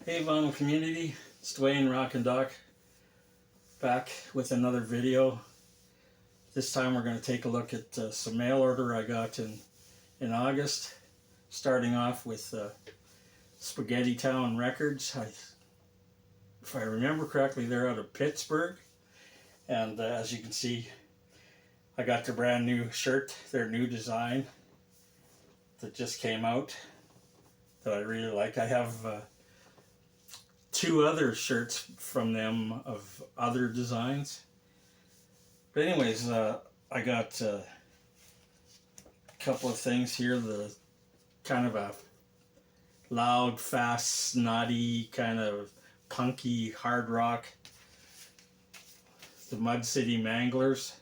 Hey vinyl community, it's Dwayne Rock and Doc back with another video. This time we're going to take a look at some mail order I got in August. Starting off with Spaghetti Town Records. If I remember correctly, they're out of Pittsburgh. And as you can see, I got their brand new shirt, their new design that just came out that I really like. I have two other shirts from them of other designs. But anyways, I got a couple of things here. The kind of a loud, fast, snotty, kind of punky hard rock. The Mud City Manglers.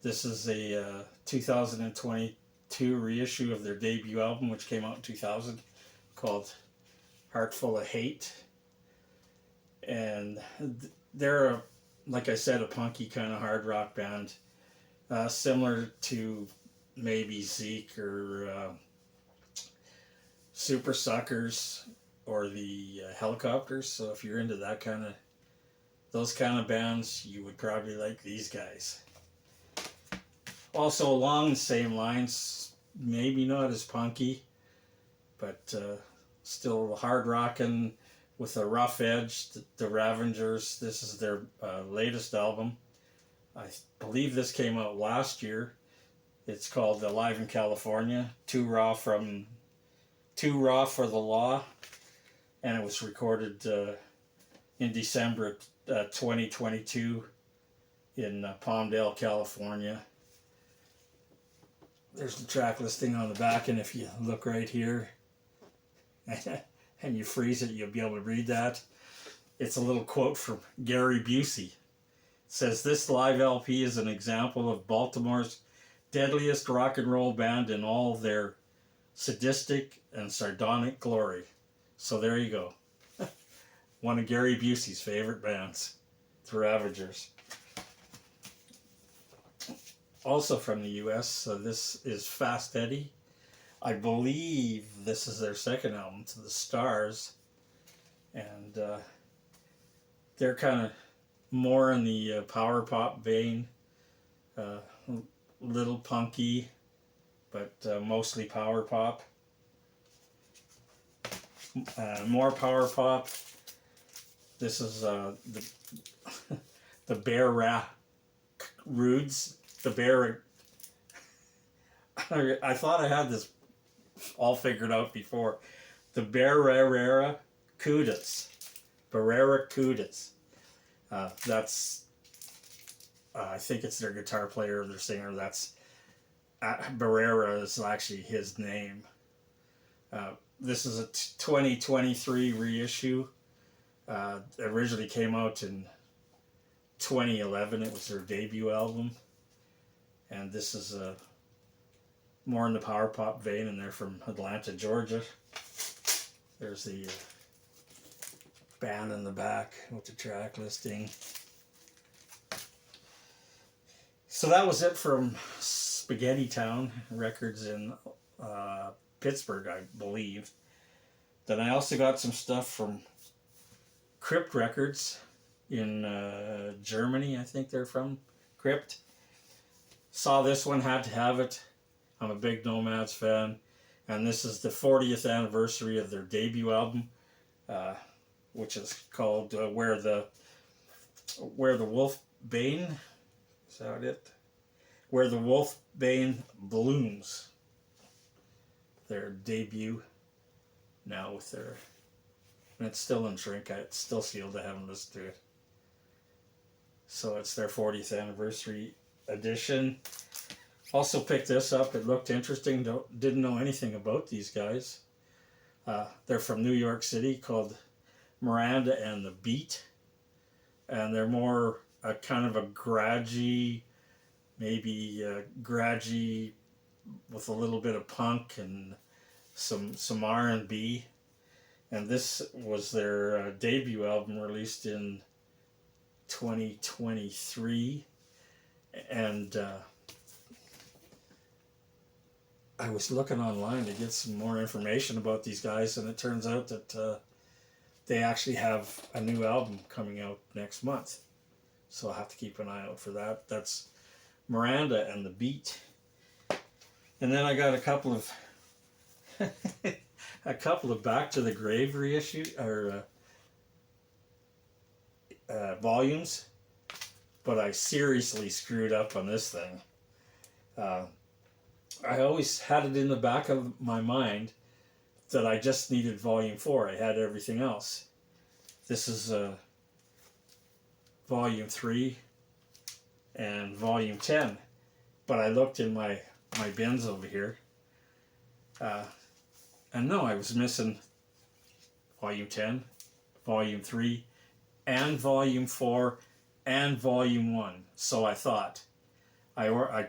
This is a 2022 reissue of their debut album, which came out in 2000, called Heart Full of Hate. And they're, like I said, a punky kind of hard rock band, similar to maybe Zeke or Super Suckers or the Helicopters. So if you're into that kind of, those kind of bands, you would probably like these guys. Also along the same lines, maybe not as punky, but still hard rocking with a rough edge. The Ravengers. This is their latest album. I believe this came out last year. It's called Live in California. Too Raw for the Law, and it was recorded in December 2022 in Palmdale, California. There's the track listing on the back, and if you look right here and you freeze it, you'll be able to read that. It's a little quote from Gary Busey. It says, "This live LP is an example of Baltimore's deadliest rock and roll band in all their sadistic and sardonic glory." So there you go. One of Gary Busey's favorite bands, the Ravagers. Also from the US, this is Fast Eddie. I believe this is their second album, To the Stars. And they're kind of more in the power pop vein. Little punky, but mostly power pop. More power pop. This is the Bear Rudes. The Bear. I thought I had this all figured out before. The Barrera Cudas. Barrera Cudas. That's, I think it's their guitar player or their singer. That's, Barrera is actually his name. This is a 2023 reissue. Originally came out in 2011. It was their debut album. And this is more in the power pop vein, and they're from Atlanta, Georgia. There's the band in the back with the track listing. So that was it from Spaghetti Town Records in Pittsburgh, I believe. Then I also got some stuff from Crypt Records in Germany. I think they're from Crypt. Saw this one, had to have it. I'm a big Nomads fan, and this is the 40th anniversary of their debut album, which is called Where the Wolf Bane. Is that it? Where the Wolf Bane Blooms. Their debut now with their, and it's still in shrink. It's still sealed. I haven't listened to it. So it's their 40th anniversary edition. Also picked this up. It looked interesting. Didn't know anything about these guys. They're from New York City, called Miranda and the Beat. And they're more kind of a garagey, maybe garagey with a little bit of punk and some R&B. And this was their debut album, released in 2023. And I was looking online to get some more information about these guys, and it turns out that they actually have a new album coming out next month. So I'll have to keep an eye out for that. That's Miranda and the Beat. And then I got a couple of Back to the Grave reissue or volumes, but I seriously screwed up on this thing. I always had it in the back of my mind that I just needed volume 4. I had everything else. This is volume 3 and volume 10, but I looked in my bins over here, and no, I was missing volume 10, volume 3, and volume 4, and volume 1. So I thought I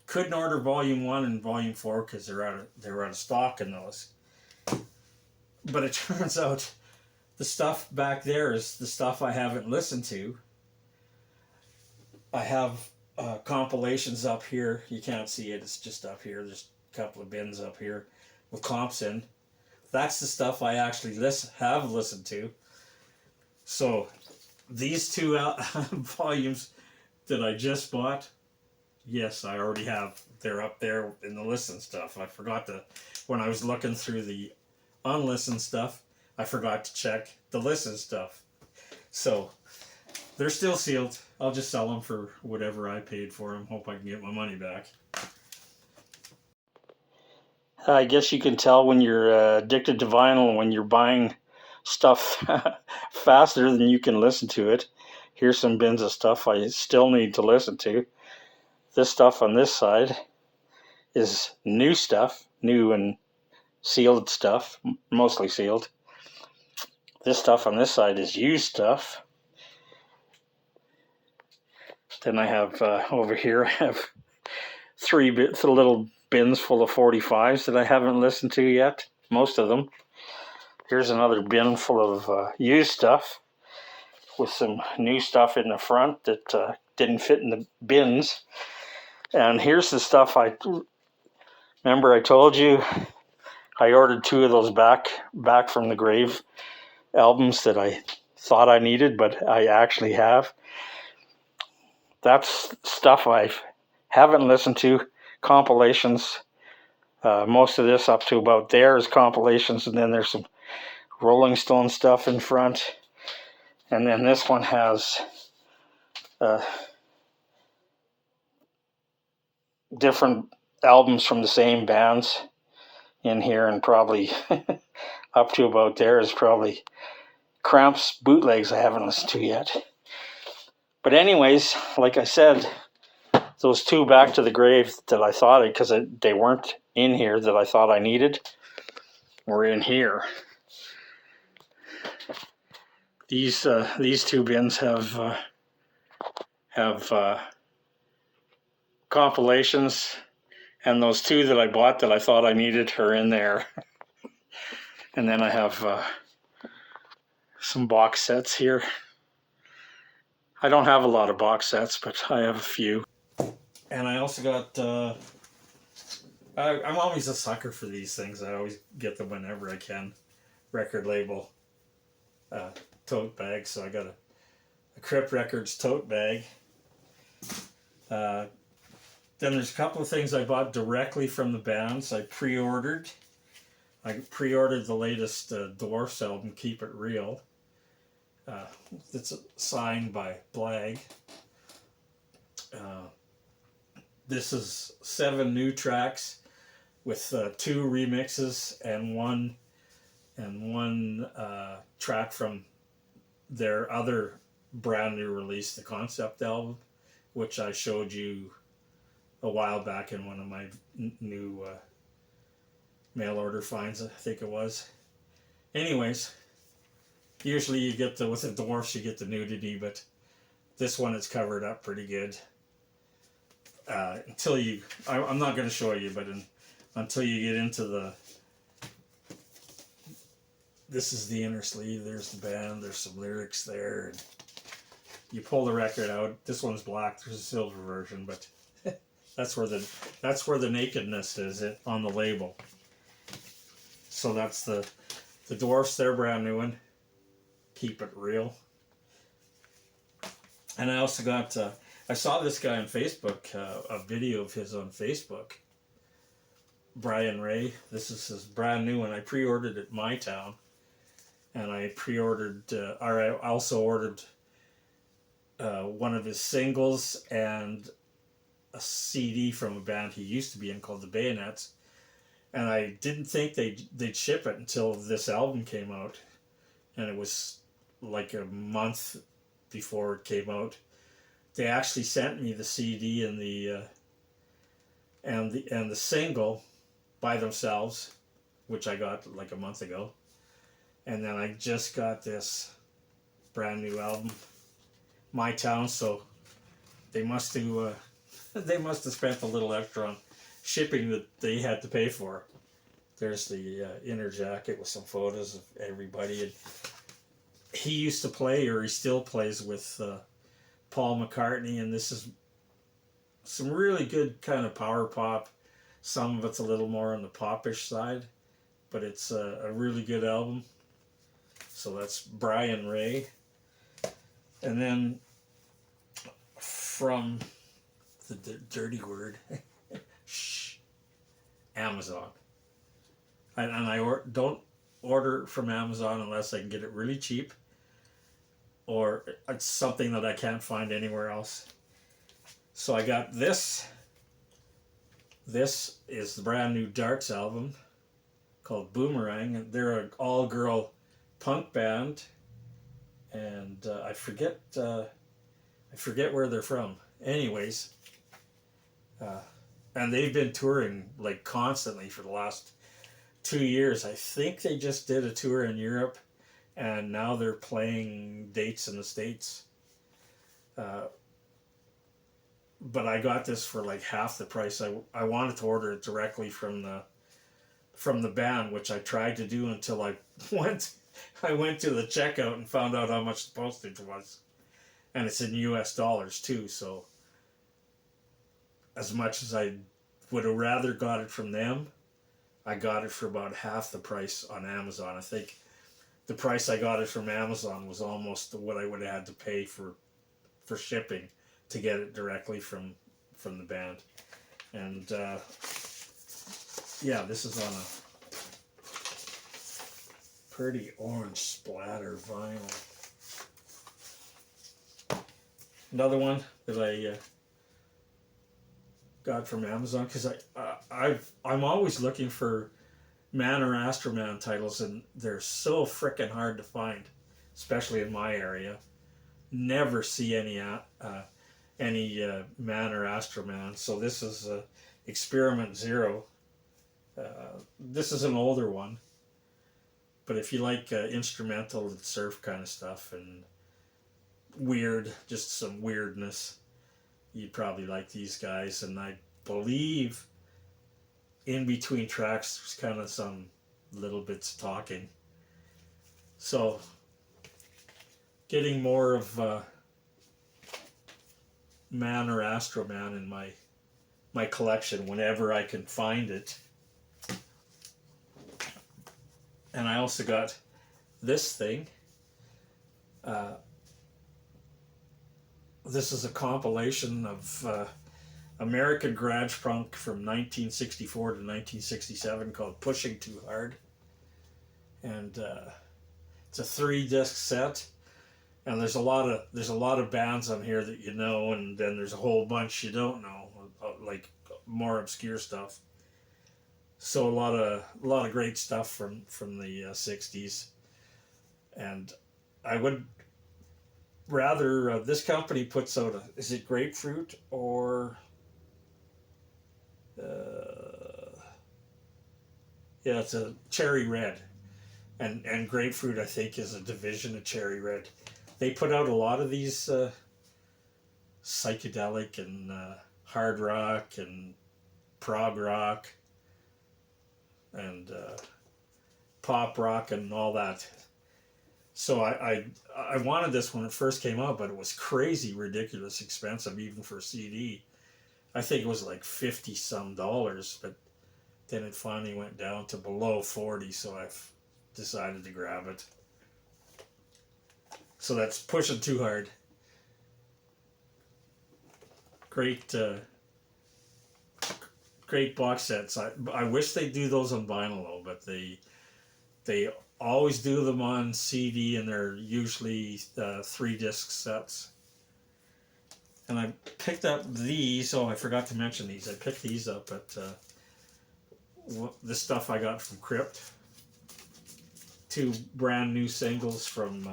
couldn't order volume 1 and volume 4 because they were out of stock in those. But it turns out the stuff back there is the stuff I haven't listened to. I have compilations up here. You can't see it, it's just up here. There's a couple of bins up here with comps in. That's the stuff I actually have listened to. So these two volumes that I just bought, yes, I already have. They're up there in the listen stuff. I forgot to, when I was looking through the unlistened stuff, I forgot to check the listen stuff. So they're still sealed. I'll just sell them for whatever I paid for them. Hope I can get my money back. I guess you can tell when you're addicted to vinyl when you're buying stuff faster than you can listen to it. Here's some bins of stuff I still need to listen to. This stuff on this side is new stuff, new and sealed stuff, mostly sealed. This stuff on this side is used stuff. Then I have over here, I have three little bins full of 45s that I haven't listened to yet, most of them. Here's another bin full of used stuff with some new stuff in the front that didn't fit in the bins. And here's the stuff remember I told you I ordered 2 of those back from the Grave albums that I thought I needed, but I actually have. That's stuff I haven't listened to, compilations. Most of this up to about there is compilations, and then there's some Rolling Stone stuff in front. And then this one has different albums from the same bands in here, and probably up to about there is probably Cramps bootlegs I haven't listened to yet. But anyways, like I said, those 2 Back to the Grave that I thought, because they weren't in here that I thought I needed, were in here. These 2 bins have compilations, and those 2 that I bought that I thought I needed are in there. And then I have some box sets here. I don't have a lot of box sets, but I have a few. And I also got, I'm always a sucker for these things. I always get them whenever I can. Record label tote bag. So I got a Crip Records tote bag. Then there's a couple of things I bought directly from the bands. I pre-ordered the latest Dwarfs album, Keep It Real. It's signed by Blag. This is 7 new tracks with 2 remixes and one track from their other brand new release, the concept album, which I showed you a while back in one of my new mail order finds, I think it was. Anyways, usually you get with the Dwarfs you get the nudity, but this one is covered up pretty good. I'm not going to show you, but until you get into this is the inner sleeve, there's the band, there's some lyrics there, and you pull the record out. This one's black, there's a silver version, but that's where the nakedness is on the label. So that's the Dwarfs, their brand new one. keep it real. And I also got, I saw this guy on Facebook, a video of his on Facebook, Brian Ray. This is his brand new one. I pre-ordered at My Town, and I pre-ordered, or I also ordered one of his singles and a CD from a band he used to be in called the Bayonets. And I didn't think they'd ship it until this album came out, and it was like a month before it came out. They actually sent me the CD and the single by themselves, which I got like a month ago, and then I just got this brand new album, My Town. So they must have they must have spent a little extra on shipping that they had to pay for. There's the inner jacket with some photos of everybody. And he used to play, or he still plays, with Paul McCartney, and this is some really good kind of power pop. Some of it's a little more on the popish side, but it's a really good album. So that's Brian Ray. And then from the dirty word, Amazon. And I don't order from Amazon unless I can get it really cheap, or it's something that I can't find anywhere else. So I got this. This is the brand new Darts album called Boomerang, and they're an all-girl punk band, and I forget where they're from. Anyways, and they've been touring like constantly for the last 2 years. I think they just did a tour in Europe, and now they're playing dates in the States. But I got this for like half the price. I wanted to order it directly from the band, which I tried to do until I went to the checkout and found out how much the postage was, and it's in US dollars too. So as much as I would have rather got it from them, I got it for about half the price on Amazon. I think the price I got it from Amazon was almost what I would have had to pay for shipping to get it directly from the band. And yeah, this is on a pretty orange splatter vinyl. Another one that I got from Amazon, because I'm always looking for Man or Astroman titles, and they're so frickin' hard to find, especially in my area. Never see any Man or Astroman. So this is Experiment Zero. This is an older one, but if you like instrumental and surf kind of stuff and weird, just some weirdness, you'd probably like these guys. And I believe in between tracks there's kind of some little bits of talking. So getting more of Man or Astroman in my collection whenever I can find it. And I also got this thing. This is a compilation of American garage punk from 1964 to 1967 called Pushing Too Hard. And it's a 3-disc set. And there's a lot of bands on here that you know, and then there's a whole bunch you don't know, like more obscure stuff. So a lot of great stuff from the 60s. And I would rather this company puts out is it Grapefruit or yeah, it's a Cherry Red, and Grapefruit I think is a division of Cherry Red. They put out a lot of these psychedelic and hard rock and prog rock and pop rock and all that. So I wanted this when it first came out, but it was crazy, ridiculous expensive even for a CD. I think it was like $50 some, but then it finally went down to below 40, so I've decided to grab it. So that's pushing too hard. Great, great box sets. I wish they do those on vinyl though, but they always do them on CD, and they're usually 3-disc sets. And I picked up these. Oh, I forgot to mention these. I picked these up at the stuff I got from Crypt. 2 brand new singles from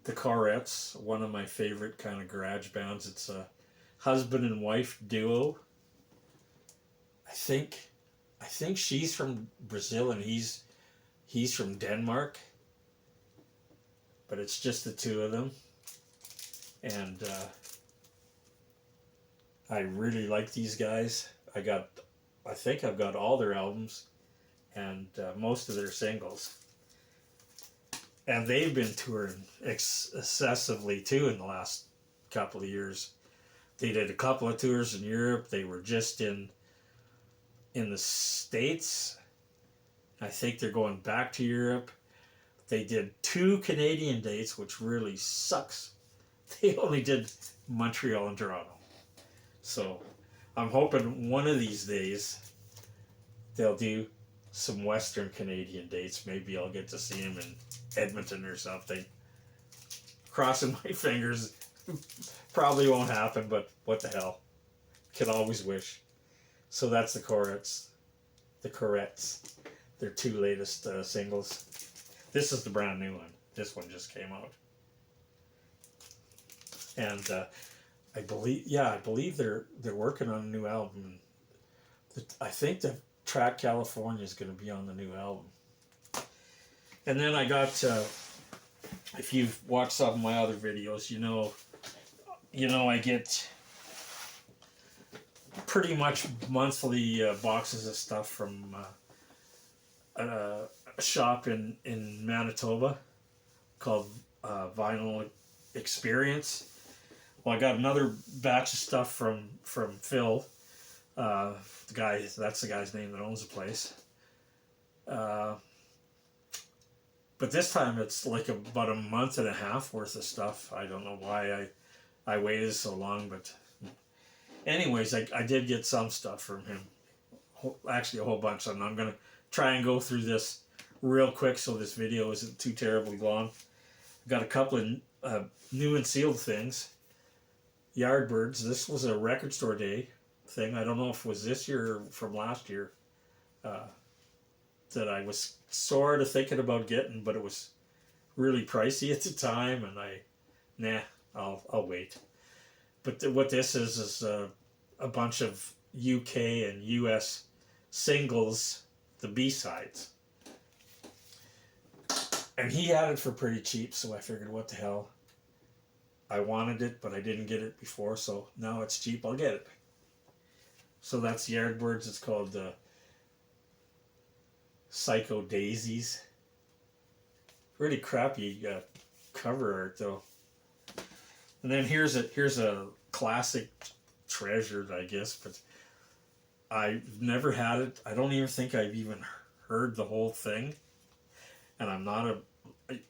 the Corettes, one of my favorite kind of garage bands. It's a husband and wife duo. I think she's from Brazil and he's from Denmark, but it's just the 2 of them, and I really like these guys. I think I've got all their albums and most of their singles, and they've been touring excessively too in the last couple of years. They did a couple of tours in Europe. They were just in the States. I think they're going back to Europe. They did 2 Canadian dates, which really sucks. They only did Montreal and Toronto. So I'm hoping one of these days they'll do some Western Canadian dates. Maybe I'll get to see them in Edmonton or something. Crossing my fingers. Probably won't happen, but what the hell. Can always wish. So that's the Corettes. The Corettes. Their 2 latest singles. This is the brand new one. This one just came out. And I believe they're working on a new album. I think the track California is going to be on the new album. And then I got, if you've watched some of my other videos, you know I get pretty much monthly boxes of stuff from a shop in Manitoba called Vinyl Experience. Well, I got another batch of stuff from Phil, that's the guy's name that owns the place. But this time it's like about a month and a half worth of stuff. I don't know why I waited so long, but anyways, I did get some stuff from him. Actually, a whole bunch of them. I'm going to try and go through this real quick so this video isn't too terribly long. I got a couple of new and sealed things. Yardbirds. This was a record store day thing. I don't know if it was this year or from last year that I was sort of thinking about getting, but it was really pricey at the time, and I'll wait. But what this is a bunch of UK and US singles, the B-sides. And he had it for pretty cheap, so I figured, what the hell. I wanted it, but I didn't get it before, so now it's cheap, I'll get it. So that's Yardbirds. It's called Psycho Daisies. Really crappy cover art, though. And then here's a classic treasure, I guess, but I've never had it. I don't even think I've even heard the whole thing. And I'm not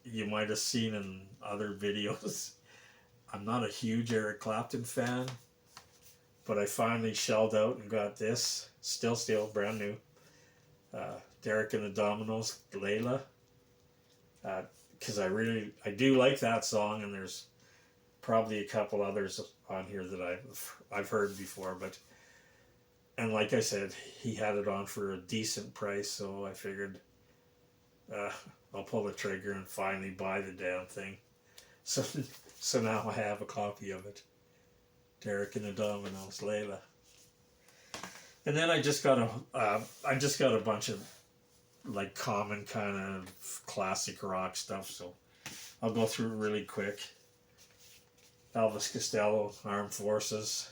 you might have seen in other videos, I'm not a huge Eric Clapton fan, but I finally shelled out and got this, still brand new, Derek and the Dominoes, Layla, because I do like that song, and there's probably a couple others on here that I've heard before, and like I said, he had it on for a decent price, so I figured I'll pull the trigger and finally buy the damn thing. So now I have a copy of it. Derek and the Dominoes, Layla. And then I just got a bunch of like common kind of classic rock stuff, so I'll go through it really quick. Elvis Costello, Armed Forces,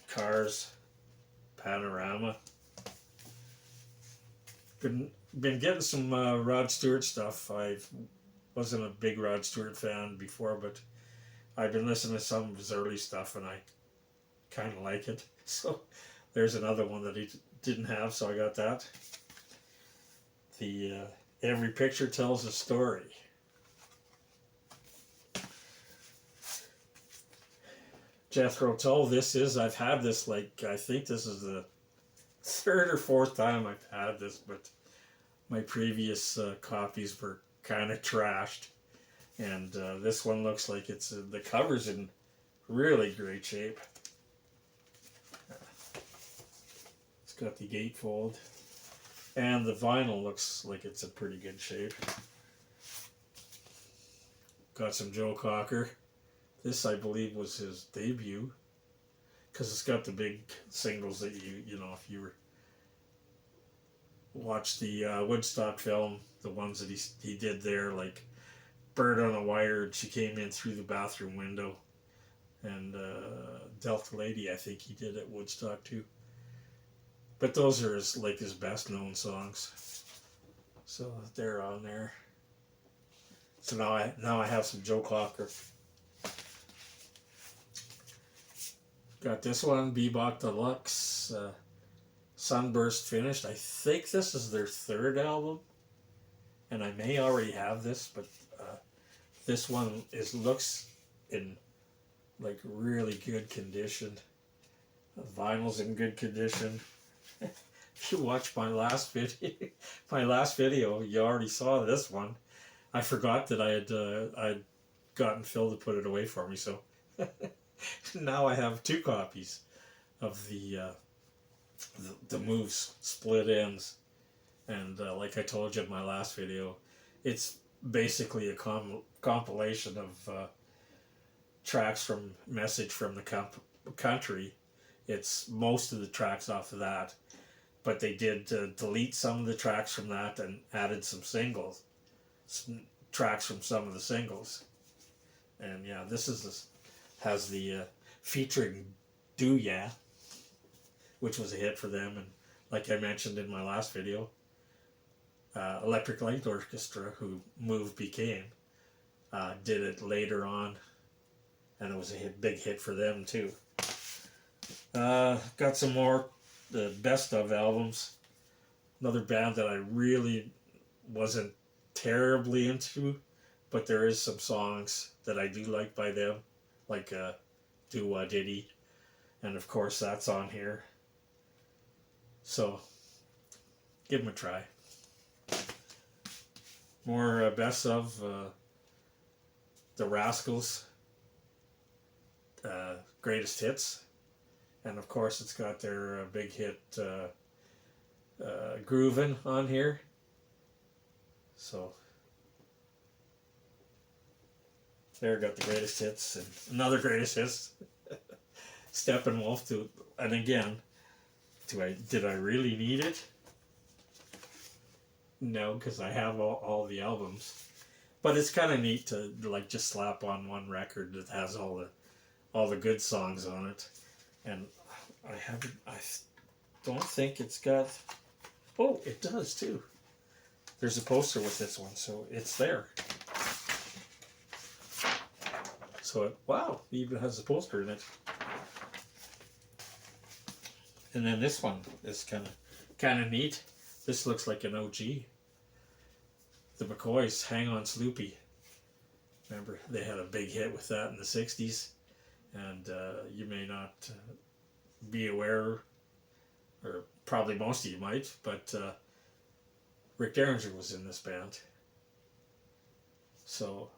Cars, Panorama. Been getting some Rod Stewart stuff. I wasn't a big Rod Stewart fan before, but I've been listening to some of his early stuff, and I kind of like it. So there's another one that he didn't have, so I got that. The Every picture tells a story. Jethro Tull, I've had this, like, I think this is the third or fourth time I've had this, but my previous copies were kind of trashed. And this one looks like the cover's in really great shape. It's got the gatefold. And the vinyl looks like it's in pretty good shape. Got some Joe Cocker. This, I believe, was his debut. Because it's got the big singles that you know, if you were watch the Woodstock film, the ones that he did there, like Bird on a Wire, and She Came In Through the Bathroom Window. And Delta Lady, I think he did at Woodstock too. But those are his best known songs. So they're on there. So now I have some Joe Cocker. Got this one, Bebop Deluxe, Sunburst Finished. I think this is their third album, and I may already have this, but this one looks in like really good condition. The vinyl's in good condition. If you watch my last video, you already saw this one. I forgot that I'd gotten Phil to put it away for me, so now I have two copies of the Moves split ends, and like I told you in my last video, it's basically a compilation of tracks from Message from the Country. It's most of the tracks off of that, but they did delete some of the tracks from that and added some singles, some tracks from some of the singles. And yeah, has the featuring Do Ya, which was a hit for them, and like I mentioned in my last video, Electric Light Orchestra, who Move became, did it later on, and it was a big hit for them too. Got some more the best of albums. Another band that I really wasn't terribly into, but there is some songs that I do like by them, like Do Wah Diddy, and of course that's on here. So give them a try. More best of the Rascals, greatest hits. And of course, it's got their big hit Groovin' on here. So there, got the greatest hits, and another greatest hits, Steppenwolf. And again, did I really need it? No, because I have all the albums. But it's kind of neat to like just slap on one record that has all the good songs on it. And I don't think it's got, oh, it does too. There's a poster with this one, so it's there. So, wow, it even has a poster in it. And then this one is kind of neat. This looks like an OG. The McCoys, Hang On Sloopy. Remember, they had a big hit with that in the 60s. And you may not be aware, or probably most of you might, but Rick Derringer was in this band. So,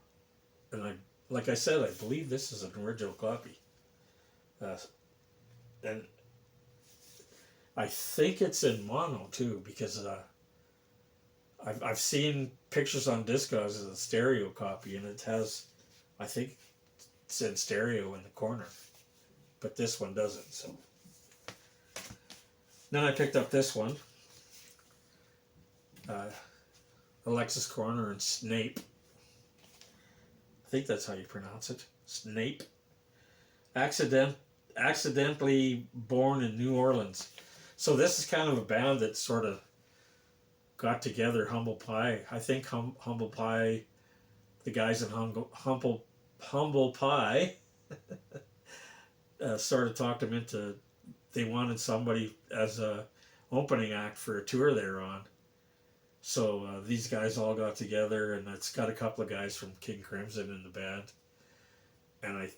and like I said, I believe this is an original copy. And I think it's in mono too, because I've seen pictures on Discogs as a stereo copy, and it has, I think it said stereo in the corner, but this one doesn't. So then I picked up this one, Alexis Corner and Snape. I think that's how you pronounce it, Snape. Accidentally born in New Orleans. So this is kind of a band that sort of got together Humble Pie. I think Humble Pie, the guys in Humble Pie, sort of talked them into, they wanted somebody as a opening act for a tour they were on. So these guys all got together, and it's got a couple of guys from King Crimson in the band. And I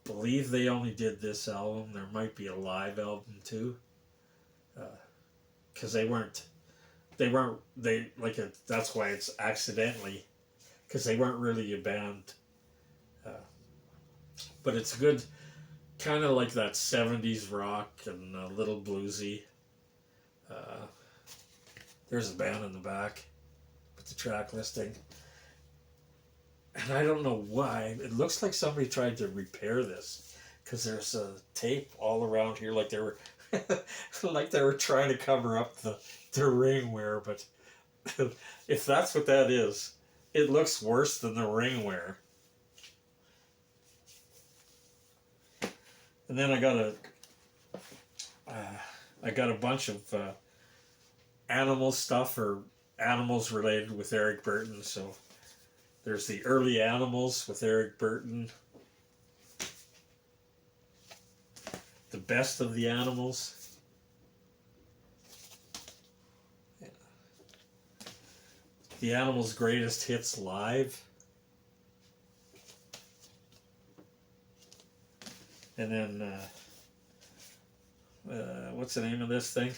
believe they only did this album. There might be a live album too, because they weren't like it. That's why it's accidentally, because they weren't really a band. But it's good, kind of like that 70s rock and a little bluesy. There's a band in the back with the track listing. And I don't know why. It looks like somebody tried to repair this, because there's a tape all around here, like they were like they were trying to cover up the ring wear. But if that's what that is, it looks worse than the ring wear. And then I got a bunch of animal stuff, or animals related with Eric Burton. So there's the early animals with Eric Burton, the best of the animals, the animals' greatest hits live, and then what's the name of this thing?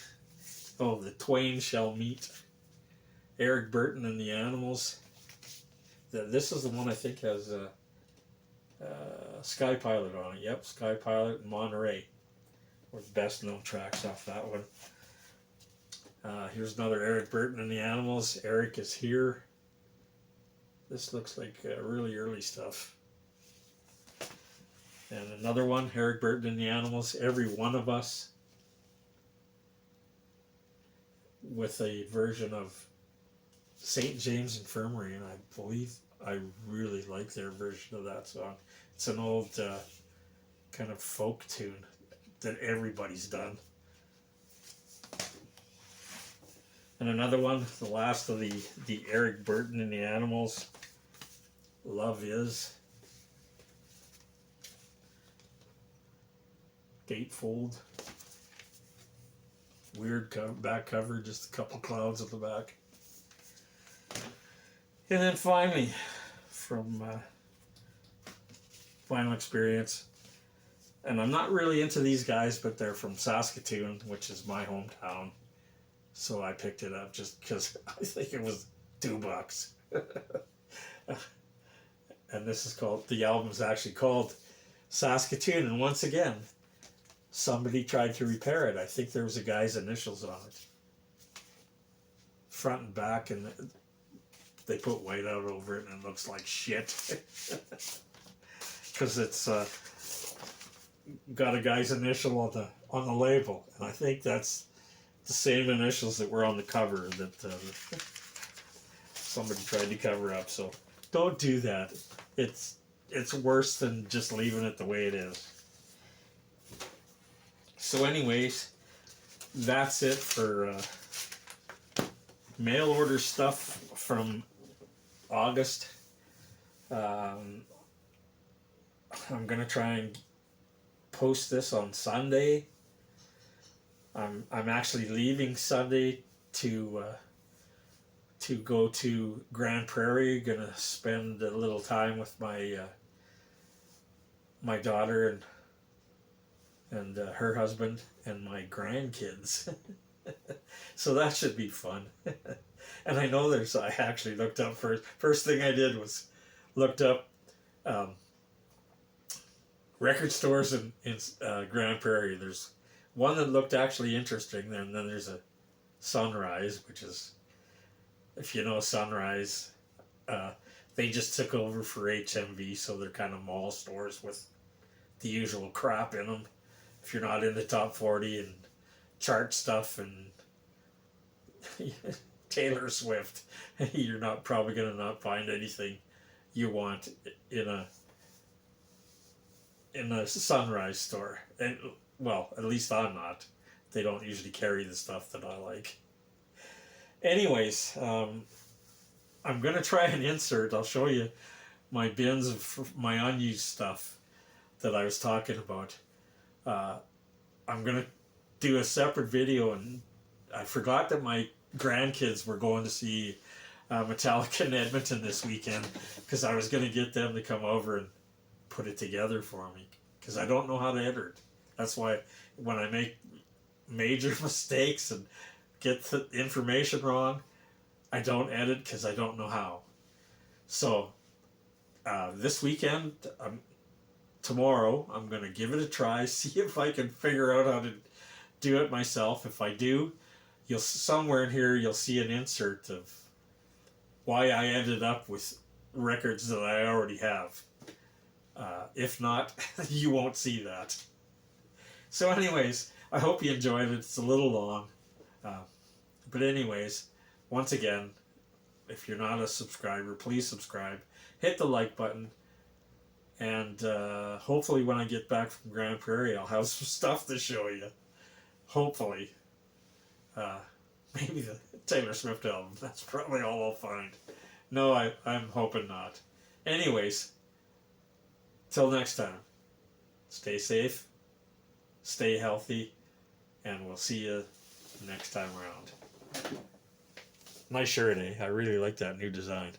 Oh, The Twain Shall Meet. Eric Burton and the Animals. This is the one I think has Sky Pilot on it. Yep, Sky Pilot and Monterey were the best known tracks off that one. Here's another Eric Burton and the Animals. Eric is Here. This looks like really early stuff. And another one, Eric Burton and the Animals, Every One of Us, with a version of St. James Infirmary, and I believe I really like their version of that song. It's an old kind of folk tune that everybody's done. And another one, the last of the Eric Burton and the Animals, Love Is. Gatefold. Weird back cover, just a couple clouds at the back. And then finally, from Final Experience, and I'm not really into these guys, but they're from Saskatoon, which is my hometown, so I picked it up just because I think it was $2. And this is called, the album's actually called Saskatoon, and once again, somebody tried to repair it. I think there was a guy's initials on it, front and back, and they put white out over it, and it looks like shit. Because it's got a guy's initial on the label, and I think that's the same initials that were on the cover that somebody tried to cover up. So don't do that. It's worse than just leaving it the way it is. So anyways, that's it for mail order stuff from August. I'm gonna try and post this on Sunday. I'm actually leaving Sunday to go to Grand Prairie. Gonna spend a little time with my my daughter and her husband and my grandkids. So that should be fun. And I know I actually looked up first thing I did was looked up record stores in Grand Prairie. There's one that looked actually interesting, and then there's a Sunrise, which is, if you know Sunrise, they just took over for HMV, so they're kind of mall stores with the usual crap in them. If you're not in the top 40 and chart stuff and Taylor Swift, you're not probably going to not find anything you want in a Sunrise store. And well, at least I'm not. They don't usually carry the stuff that I like. Anyways, I'm going to try and insert, I'll show you my bins of my unused stuff that I was talking about. I'm going to do a separate video, and I forgot that my grandkids were going to see Metallica in Edmonton this weekend because I was going to get them to come over and put it together for me because I don't know how to edit. That's why when I make major mistakes and get the information wrong, I don't edit because I don't know how. So this weekend, tomorrow, I'm going to give it a try, see if I can figure out how to do it myself. If I do, you'll somewhere in here you'll see an insert of why I ended up with records that I already have. If not, you won't see that. So anyways, I hope you enjoyed it. It's a little long. But anyways, once again, if you're not a subscriber, please subscribe. Hit the like button. And hopefully when I get back from Grand Prairie, I'll have some stuff to show you. Hopefully. Maybe the Taylor Swift album. That's probably all I'll find. No, I'm hoping not. Anyways, till next time, stay safe, stay healthy, and we'll see you next time around. Nice shirt, eh? I really like that new design.